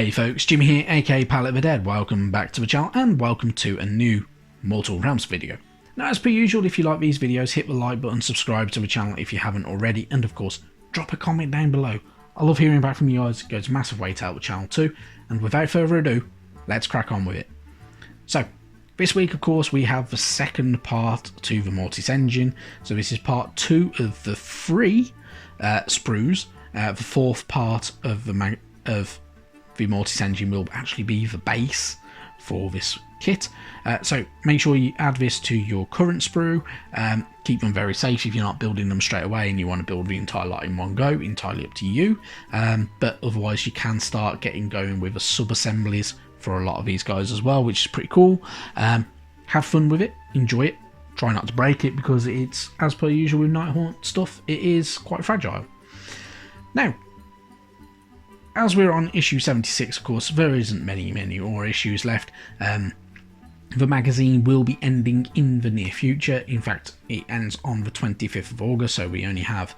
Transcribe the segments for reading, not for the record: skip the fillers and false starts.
Hey folks, Jimmy here, aka Palette of the Dead. Welcome back to the channel and welcome to a new Mortal Realms video. Now, as per usual, if you like these videos, hit the like button, subscribe to the channel if you haven't already, and of course, drop a comment down below. I love hearing back from you guys, it goes a massive way to help the channel too, and without further ado, let's crack on with it. So, this week, of course, we have the second part to the Mortis Engine. So this is part 2 of the 3 sprues. The fourth part of the Mortis Engine will actually be the base for this kit. So make sure you add this to your current sprue. Keep them very safe if you're not building them straight away and you want to build the entire lot in one go. Entirely up to you. But otherwise you can start getting going with the sub-assemblies for a lot of these guys as well, which is pretty cool. Have fun with it, enjoy it, try not to break it because it's, as per usual with Nighthaunt stuff, it is quite fragile. Now, as we're on issue 76, of course, there isn't many more issues left. The magazine will be ending in the near future. In fact, it ends on the 25th of August, so we only have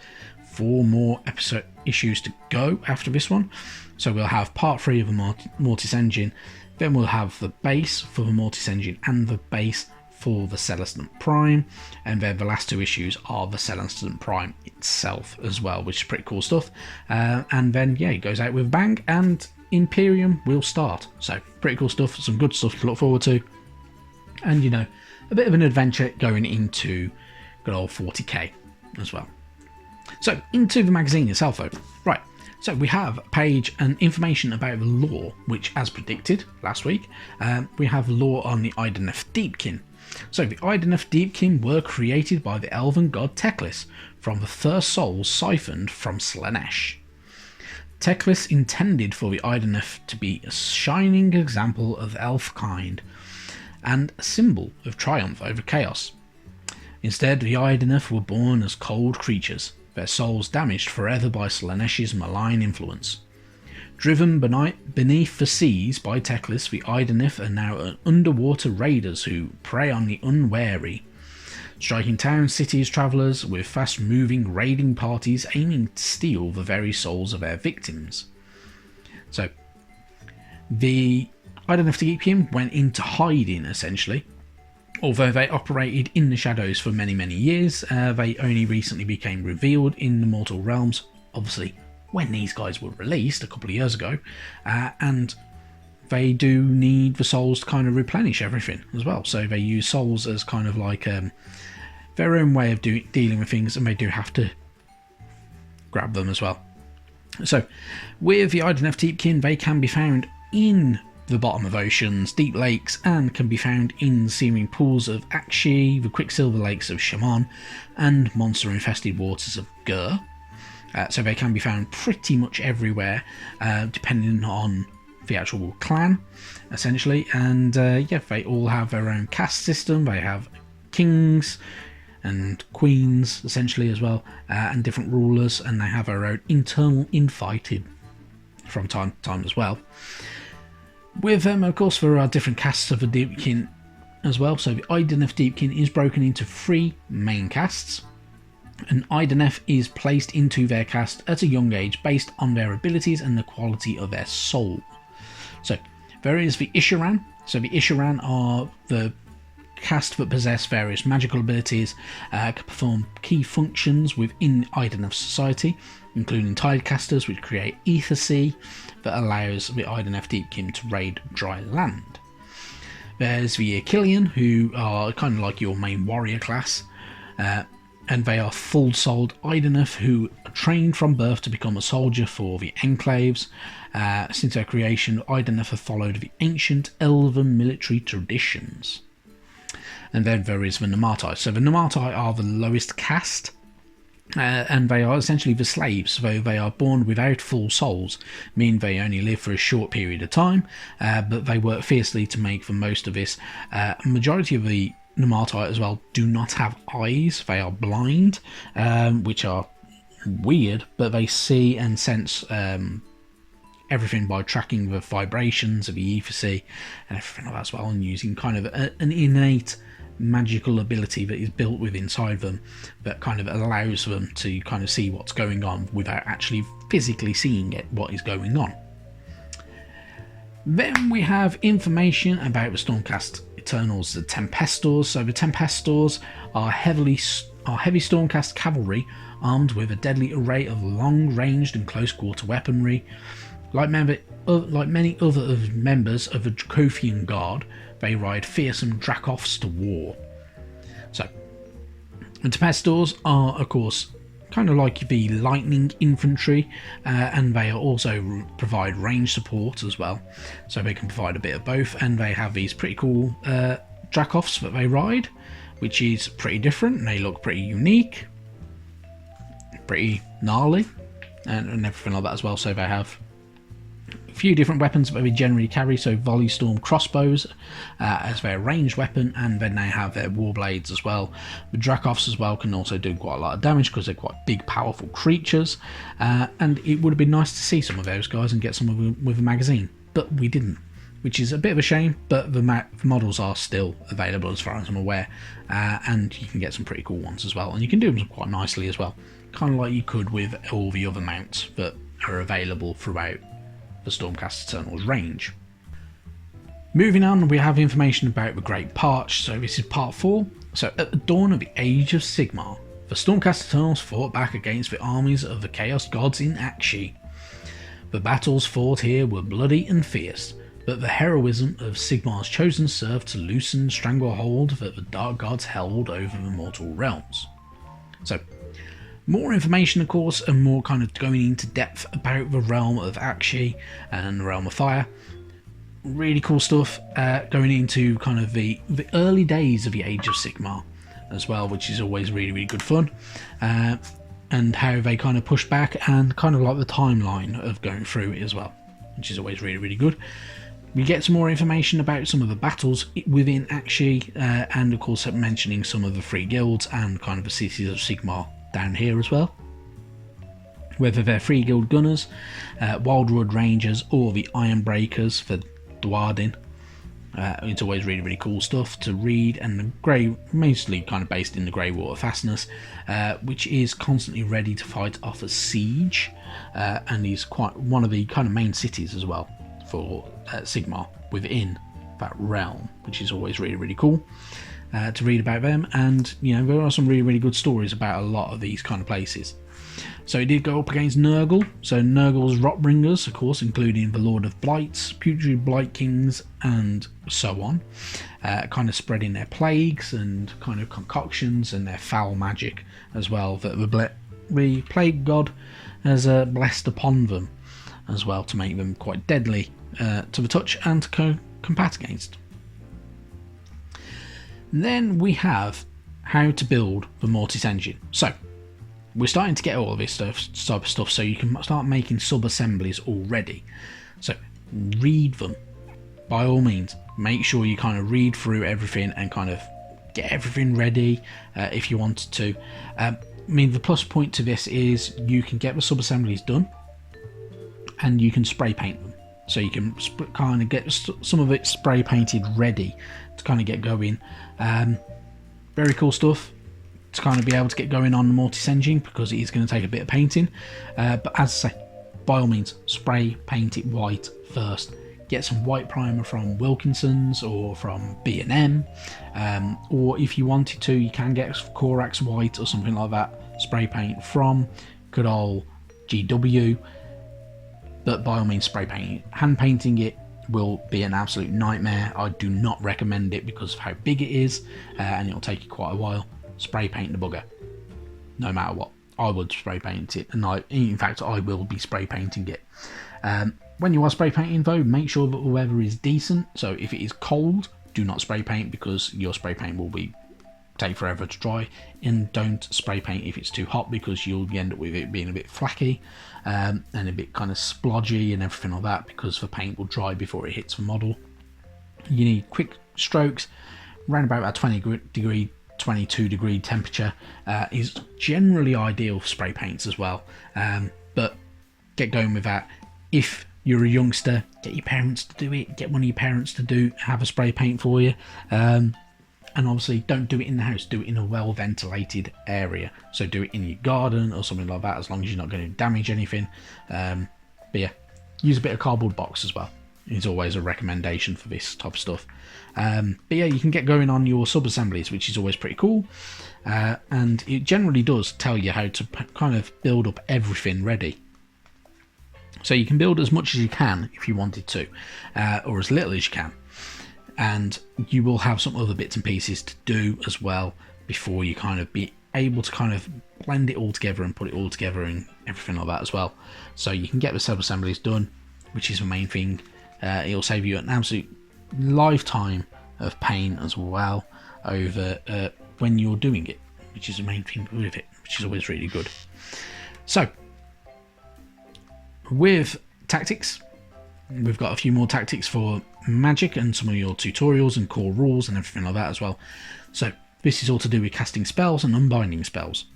4 more issues to go after this one. So we'll have part 3 of the Mortis Engine, then we'll have the base for the Mortis Engine and the base for the Celestant Prime, and then the last 2 issues are the Celestant Prime itself as well, which is pretty cool stuff. And then yeah, it goes out with a bang and Imperium will start. So pretty cool stuff, some good stuff to look forward to, and you know, a bit of an adventure going into good old 40k as well. So into the magazine itself though. Right, so we have a page and information about the lore, which as predicted last week, we have lore on the Idoneth Deepkin. So the Idoneth Deepkin were created by the elven god Teclis from the first souls siphoned from Slaanesh. Teclis intended for the Idoneth to be a shining example of elf kind and a symbol of triumph over chaos. Instead, the Idoneth were born as cold creatures, their souls damaged forever by Slaanesh's malign influence. Driven beneath the seas by Teclis, the Idoneth are now underwater raiders who prey on the unwary, striking towns, cities, travellers with fast-moving raiding parties aiming to steal the very souls of their victims. So, the Idoneth Deepkin went into hiding essentially. Although they operated in the shadows for many years, they only recently became revealed in the mortal realms, obviously when these guys were released a couple of years ago, and they do need the souls to kind of replenish everything as well. So they use souls as kind of like their own way of dealing with things, and they do have to grab them as well. So with the Idoneth Deepkin, they can be found in the bottom of oceans, deep lakes, and can be found in searing pools of Akshi, the quicksilver lakes of Shaman, and monster-infested waters of Gur. So they can be found pretty much everywhere, depending on the actual clan, essentially. And yeah, they all have their own caste system. They have kings and queens, essentially, as well, and different rulers, and they have their own internal infighting from time to time as well. With them, of course, there are different castes of the Deepkin as well. So the Idoneth Deepkin is broken into 3 main castes. An Idoneth is placed into their caste at a young age based on their abilities and the quality of their soul. So there is the Isharan. So the Isharan are the caste that possess various magical abilities, can perform key functions within Idoneth society, including Tidecasters, which create Ether Sea that allows the Idoneth Deepkin to raid dry land. There's the Achillean, who are kind of like your main warrior class, and they are full-souled Idoneth who are trained from birth to become a soldier for the Enclaves. Since their creation, Idoneth have followed the ancient elven military traditions. And then there is the Namartai. So the Namartai are the lowest caste, and they are essentially the slaves, though they are born without full souls, meaning they only live for a short period of time, but they work fiercely to make the most of this. Majority of the Namartai as well do not have eyes, they are blind, which are weird, but they see and sense everything by tracking the vibrations of the Ether Sea and everything like that as well, and using kind of an innate magical ability that is built within inside them that kind of allows them to kind of see what's going on without actually physically seeing it, what is going on. Then we have information about the Stormcast Eternals, the Tempestors. So the Tempestors are heavy Stormcast cavalry armed with a deadly array of long-ranged and close-quarter weaponry. Like many other members of the Dracothian Guard, they ride fearsome Dracoths to war. So, the Tempestors are, of course, kind of like the lightning infantry, and they also provide range support as well. So they can provide a bit of both, and they have these pretty cool Dracoths that they ride, which is pretty different, and they look pretty unique, pretty gnarly, and everything like that as well. So they have a few different weapons that they generally carry, so Volley Storm crossbows as their ranged weapon, and then they have their warblades as well. The Dracoths as well can also do quite a lot of damage because they're quite big, powerful creatures, and it would have been nice to see some of those guys and get some of them with a magazine, but we didn't, which is a bit of a shame. But the models are still available as far as I'm aware, and you can get some pretty cool ones as well, and you can do them quite nicely as well, kind of like you could with all the other mounts that are available throughout the Stormcast Eternals range. Moving on, we have information about the Great Parch. So this is part 4. So at the dawn of the Age of Sigmar, the Stormcast Eternals fought back against the armies of the Chaos Gods in Akshi. The battles fought here were bloody and fierce, but the heroism of Sigmar's chosen served to loosen the stranglehold that the Dark Gods held over the mortal realms. So, more information, of course, and more kind of going into depth about the realm of Akshi and the realm of fire. Really cool stuff going into kind of the early days of the Age of Sigmar as well, which is always really, really good fun. And how they kind of push back, and kind of like the timeline of going through it as well, which is always really, really good. We get some more information about some of the battles within Akshi, and of course mentioning some of the 3 guilds and kind of the cities of Sigmar down here as well. Whether they're 3 guild gunners, Wildwood Rangers, or the Ironbreakers for Dwarden. It's always really, really cool stuff to read, and the Grey, mostly kind of based in the Greywater fastness, which is constantly ready to fight off a siege, and is quite one of the kind of main cities as well for Sigmar within that realm, which is always really, really cool to read about them. And you know, there are some really, really good stories about a lot of these kind of places. So he did go up against Nurgle. So Nurgle's Rotbringers, of course, including the Lord of Blights, Putrid Blight Kings, and so on, kind of spreading their plagues and kind of concoctions and their foul magic as well that the Plague God has blessed upon them as well, to make them quite deadly to the touch and to combat against. Then we have how to build the Mortis Engine. So we're starting to get all of this type of stuff, so you can start making sub-assemblies already. So read them, by all means. Make sure you kind of read through everything and kind of get everything ready if you wanted to. I mean, the plus point to this is you can get the sub-assemblies done, and you can spray paint them. So you can kind of get some of it spray painted ready to kind of get going. Very cool stuff to kind of be able to get going on the Mortis Engine, because it is going to take a bit of painting. But as I say, by all means, spray paint it white first. Get some white primer from Wilkinson's or from B&M, or if you wanted to, you can get Corax white or something like that. Spray paint from good old GW. But by all means, spray paint it. Hand painting it will be an absolute nightmare. I do not recommend it because of how big it is, and it'll take you quite a while. Spray paint the bugger, no matter what. I would spray paint it, and in fact I will be spray painting it. When you are spray painting though, make sure that the weather is decent. So if it is cold, do not spray paint, because your spray paint will take forever to dry. And don't spray paint if it's too hot, because you'll end up with it being a bit flaky and a bit kind of splodgy and everything like that, because the paint will dry before it hits the model. You need quick strokes. Around about a 22 degree temperature is generally ideal for spray paints as well, but get going with that. If you're a youngster, get your parents to do it. Get one of your parents to have a spray paint for you, and obviously don't do it in the house. Do it in a well ventilated area. So do it in your garden or something like that, as long as you're not going to damage anything. But yeah, use a bit of cardboard box as well. is always a recommendation for this type of stuff. But yeah, you can get going on your sub-assemblies, which is always pretty cool. And it generally does tell you how to kind of build up everything ready. So you can build as much as you can if you wanted to, or as little as you can. And you will have some other bits and pieces to do as well before you kind of be able to kind of blend it all together and put it all together and everything like that as well. So you can get the sub-assemblies done, which is the main thing. It'll save you an absolute lifetime of pain as well over when you're doing it, which is the main thing with it, which is always really good. So with tactics, we've got a few more tactics for magic and some of your tutorials and core rules and everything like that as well. So this is all to do with casting spells and unbinding spells.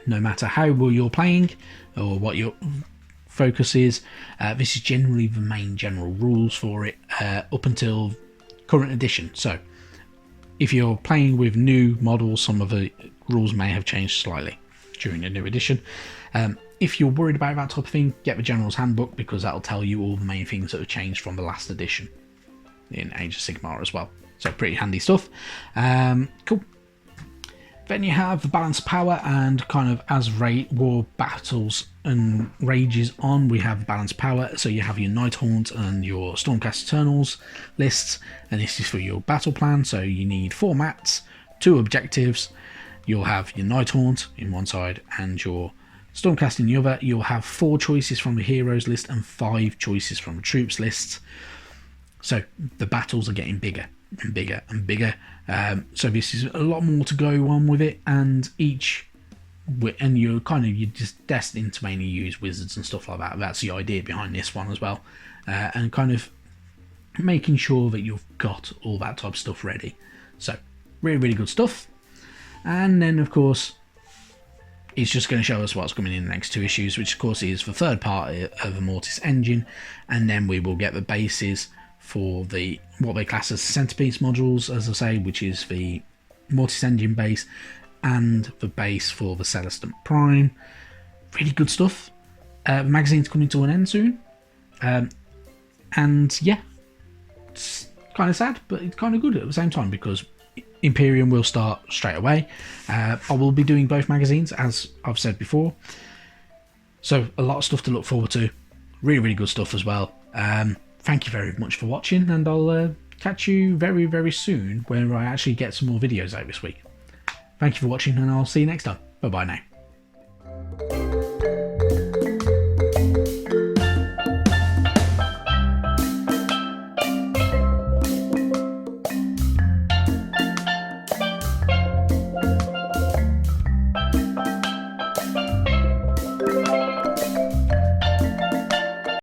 No matter how well you're playing or what your focus is, this is generally the main general rules for it up until current edition. So if you're playing with new models, some of the rules may have changed slightly during the new edition. If you're worried about that type of thing, get the General's Handbook, because that'll tell you all the main things that have changed from the last edition in Age of Sigmar as well. So pretty handy stuff. Cool. Then you have the balance of power, and kind of as war battles and rages on, we have balance of power. So you have your Nighthaunt and your Stormcast Eternals lists, and this is for your battle plan. So you need 4 mats, 2 objectives. You'll have your Nighthaunt in one side and your Stormcast in the other. You'll have 4 choices from the heroes list and 5 choices from the troops list. So the battles are getting bigger and bigger and bigger. So this is a lot more to go on with it, and you're just destined to mainly use wizards and stuff like that. That's the idea behind this one as well, and kind of making sure that you've got all that type of stuff ready. So really good stuff. And then of course it's just going to show us what's coming in the next 2 issues, which of course is the third part of the Mortis Engine, and then we will get the bases for what they class as centerpiece modules, as I say, which is the Mortis Engine base and the base for the Celestant Prime. Really good stuff. The magazine's coming to an end soon, and yeah, it's kind of sad, but it's kind of good at the same time, because Imperium will start straight away. I will be doing both magazines, as I've said before, so a lot of stuff to look forward to. Really good stuff as well. Thank you very much for watching, and I'll catch you very soon when I actually get some more videos out this week. Thank you for watching, and I'll see you next time. Bye bye now.